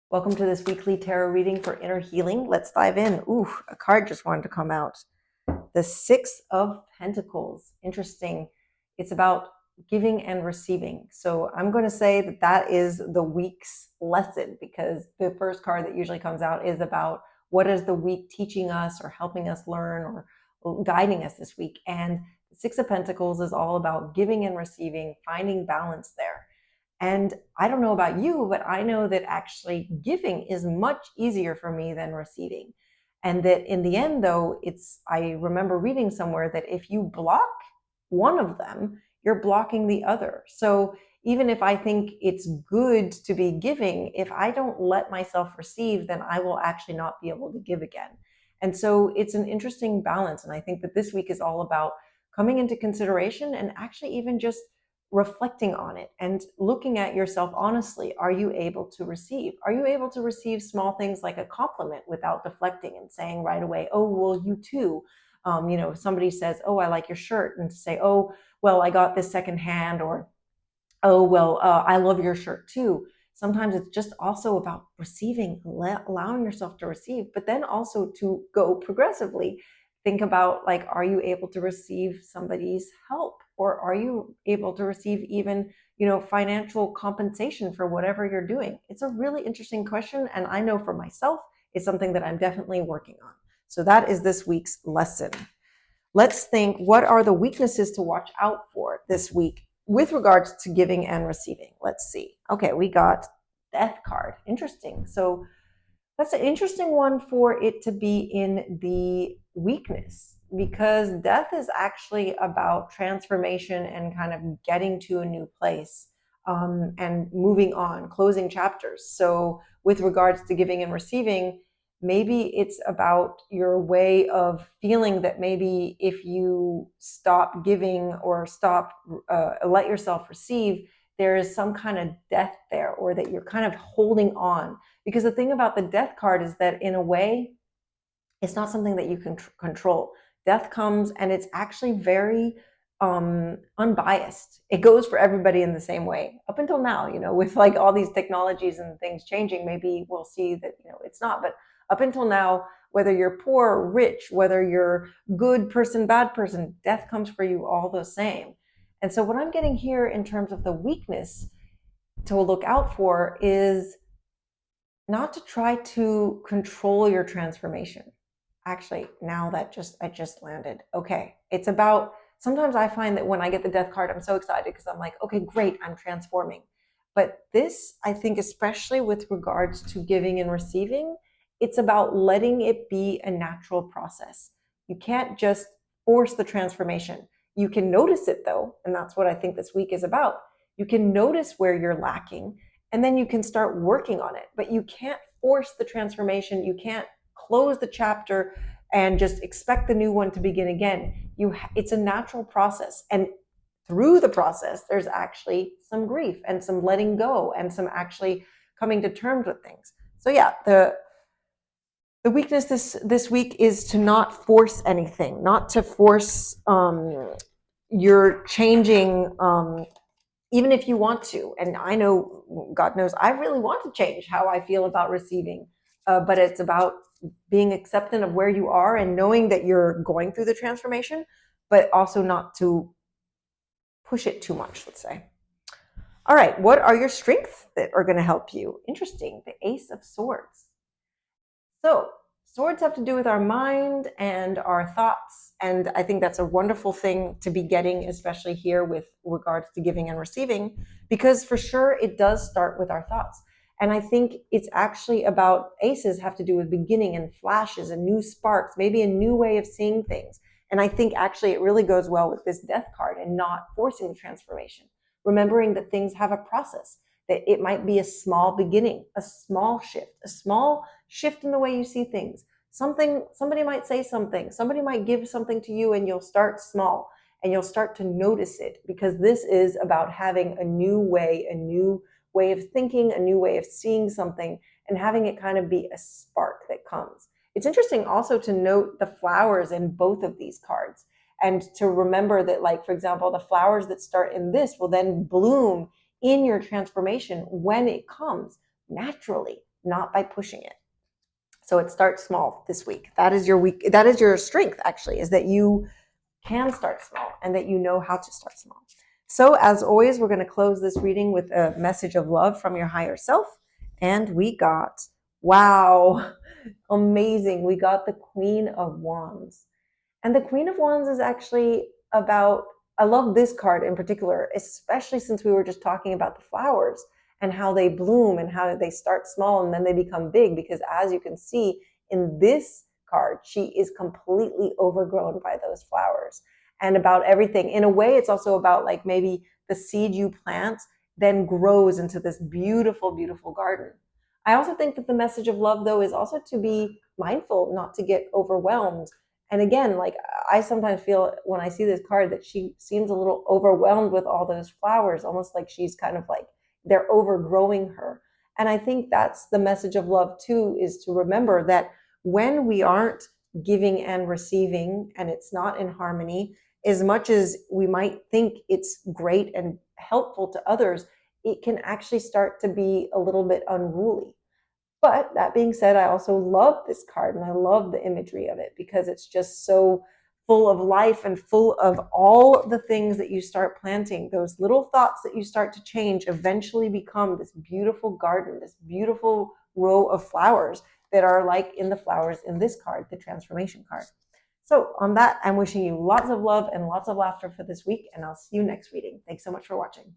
Welcome to this weekly tarot reading for inner healing. Let's dive in. Ooh, a card just wanted to come out. The Six of Pentacles. Interesting. It's about giving and receiving. So I'm going to say that that is the week's lesson, because the first card that usually comes out is about what is the week teaching us or helping us learn or guiding us this week. And the Six of Pentacles is all about giving and receiving, finding balance there. And I don't know about you, but I know that actually giving is much easier for me than receiving. And that in the end, though, I remember reading somewhere that if you block one of them, you're blocking the other. So even if I think it's good to be giving, if I don't let myself receive, then I will actually not be able to give again. And so it's an interesting balance. And I think that this week is all about coming into consideration and actually even just reflecting on it and looking at yourself honestly. Are you able to receive? Are you able to receive small things like a compliment without deflecting and saying right away, oh, well, you too. If somebody says, oh, I like your shirt, and to say, oh, well, I got this secondhand, or, oh, well, I love your shirt too. Sometimes it's just also about receiving, allowing yourself to receive, but then also to go progressively. Think about, like, are you able to receive somebody's help? Or are you able to receive even, financial compensation for whatever you're doing? It's a really interesting question. And I know for myself, it's something that I'm definitely working on. So that is this week's lesson. Let's think, what are the weaknesses to watch out for this week with regards to giving and receiving? Let's see. Okay, we got Death card. Interesting. So that's an interesting one for it to be in the weakness, because death is actually about transformation and kind of getting to a new place, and moving on, closing chapters. So with regards to giving and receiving, maybe it's about your way of feeling that maybe if you stop giving or let yourself receive, there is some kind of death there, or that you're kind of holding on. Because the thing about the death card is that in a way, it's not something that you can control. Death comes and it's actually very unbiased. It goes for everybody in the same way up until now, with like all these technologies and things changing, maybe we'll see that, it's not. But up until now, whether you're poor or rich, whether you're good person, bad person, death comes for you all the same. And so what I'm getting here in terms of the weakness to look out for is not to try to control your transformation. Actually, now that I just landed. Okay. It's about, sometimes I find that when I get the death card, I'm so excited because I'm like, okay, great, I'm transforming. But this, I think, especially with regards to giving and receiving, it's about letting it be a natural process. You can't just force the transformation. You can notice it though, and that's what I think this week is about. You can notice where you're lacking, and then you can start working on it. But you can't force the transformation. You can't close the chapter and just expect the new one to begin again. It's a natural process. And through the process, there's actually some grief and some letting go and some actually coming to terms with things. So yeah, the weakness this week is to not force anything, not to force you're changing, even if you want to. And I know, God knows, I really want to change how I feel about receiving, but it's about being acceptant of where you are and knowing that you're going through the transformation, but also not to push it too much, let's say. All right, what are your strengths that are going to help you? Interesting, the Ace of Swords. So swords have to do with our mind and our thoughts. And I think that's a wonderful thing to be getting, especially here with regards to giving and receiving, because for sure it does start with our thoughts. And I think it's actually about, aces have to do with beginning and flashes and new sparks, maybe a new way of seeing things. And I think actually it really goes well with this death card and not forcing the transformation, remembering that things have a process, that it might be a small beginning, a small shift in the way you see things. Somebody might say something, somebody might give something to you, and you'll start small and you'll start to notice it, because this is about having a new way of thinking, a new way of seeing something, and having it kind of be a spark that comes. It's interesting also to note the flowers in both of these cards, and to remember that, like, for example, the flowers that start in this will then bloom in your transformation when it comes naturally, not by pushing it. So it starts small this week. That is your week. That is your strength, actually, is that you can start small and that you know how to start small. So as always, we're going to close this reading with a message of love from your higher self. And we got, wow, amazing. We got the Queen of Wands. And the Queen of Wands is actually about, I love this card in particular, especially since we were just talking about the flowers and how they bloom and how they start small and then they become big. Because as you can see in this card, she is completely overgrown by those flowers and about everything. In a way, it's also about like maybe the seed you plant then grows into this beautiful, beautiful garden. I also think that the message of love, though, is also to be mindful not to get overwhelmed. And again, like I sometimes feel when I see this card that she seems a little overwhelmed with all those flowers, almost like she's kind of like they're overgrowing her. And I think that's the message of love too, is to remember that when we aren't giving and receiving and it's not in harmony, as much as we might think it's great and helpful to others, it can actually start to be a little bit unruly. But that being said, I also love this card and I love the imagery of it because it's just so full of life and full of all the things that you start planting. Those little thoughts that you start to change eventually become this beautiful garden, this beautiful row of flowers that are like in the flowers in this card, the transformation card. So on that, I'm wishing you lots of love and lots of laughter for this week, and I'll see you next reading. Thanks so much for watching.